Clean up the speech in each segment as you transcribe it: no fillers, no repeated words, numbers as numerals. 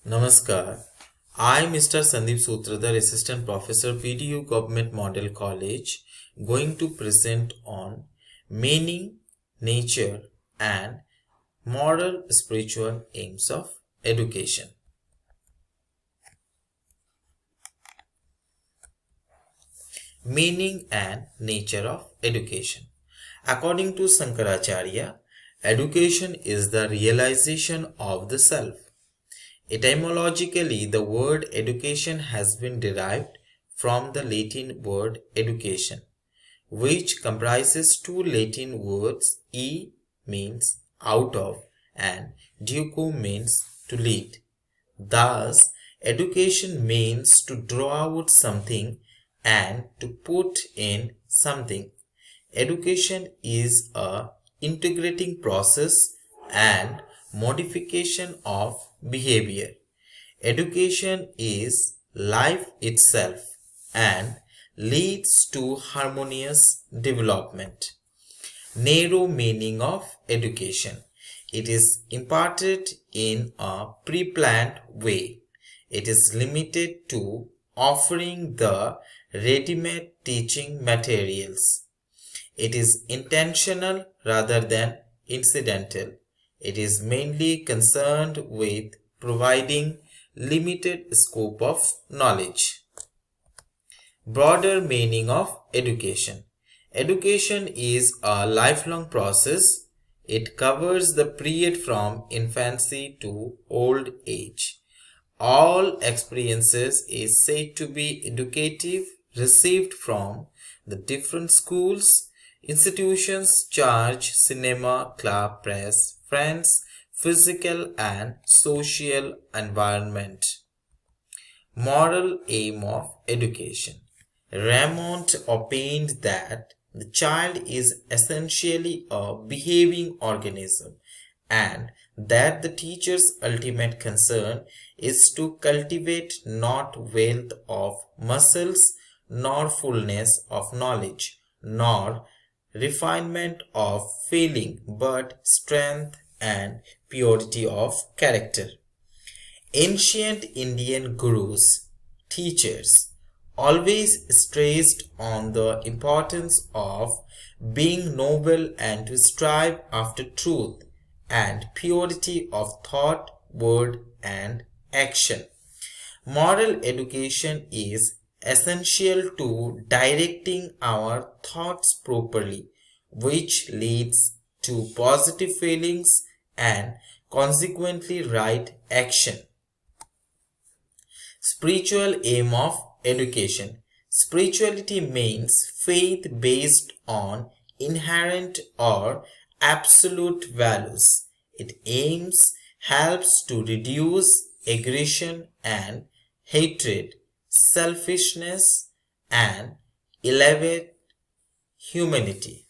Namaskar. I, Mr. Sandeep Sutradhar, Assistant Professor, PDU Government Model College, going to present on meaning, nature, and moral spiritual aims of education. Meaning and nature of education. According to Sankaracharya, education is the realization of the self. Etymologically, the word education has been derived from the Latin word education, which comprises two Latin words. E means out of and duco means to lead. Thus, education means to draw out something and to put in something. Education is a integrating process and modification of behavior. Education is life itself and leads to harmonious development. Narrow meaning of education. It is imparted in a pre-planned way. It is limited to offering the ready-made teaching materials. It is intentional rather than incidental. It is mainly concerned with providing limited scope of knowledge. Broader meaning of education. Education is a lifelong process. It covers the period from infancy to old age. All experiences is said to be educative, received from the different schools, institutions, church, cinema, club, press, friends, physical and social environment. Moral aim of education. Raymond opined that the child is essentially a behaving organism and that the teacher's ultimate concern is to cultivate not wealth of muscles, nor fullness of knowledge, nor refinement of feeling, but strength and purity of character. Ancient Indian gurus, teachers, always stressed on the importance of being noble and to strive after truth and purity of thought, word, and action. Moral education is essential to directing our thoughts properly, which leads to positive feelings and consequently right action. Spiritual aim of education. Spirituality means faith based on inherent or absolute values. It helps to reduce aggression and hatred, selfishness, and elevate humanity.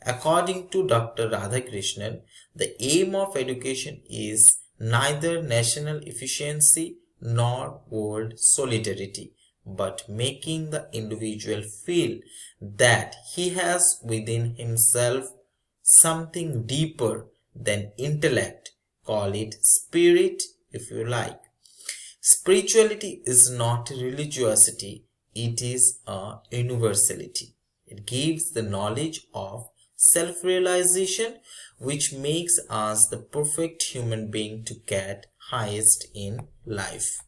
According to Dr. Radhakrishnan, the aim of education is neither national efficiency nor world solidarity, but making the individual feel that he has within himself something deeper than intellect. Call it spirit if you like. Spirituality is not religiosity, it is a universality. It gives the knowledge of self-realization, which makes us the perfect human being to get highest in life.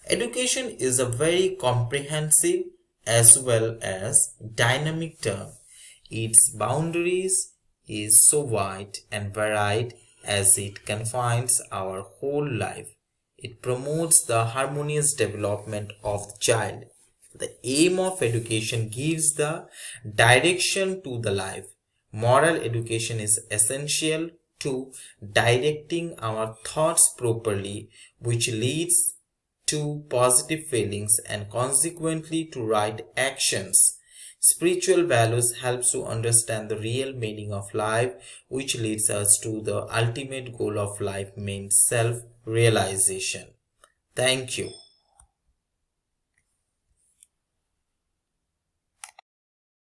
Education is a very comprehensive as well as dynamic term. Its boundaries is so wide and varied as it confines our whole life. It promotes the harmonious development of the child. The aim of education gives the direction to the life. Moral education is essential to directing our thoughts properly, which leads to positive feelings and consequently to right actions. Spiritual values helps to understand the real meaning of life, which leads us to the ultimate goal of life, means self-realization. Thank you.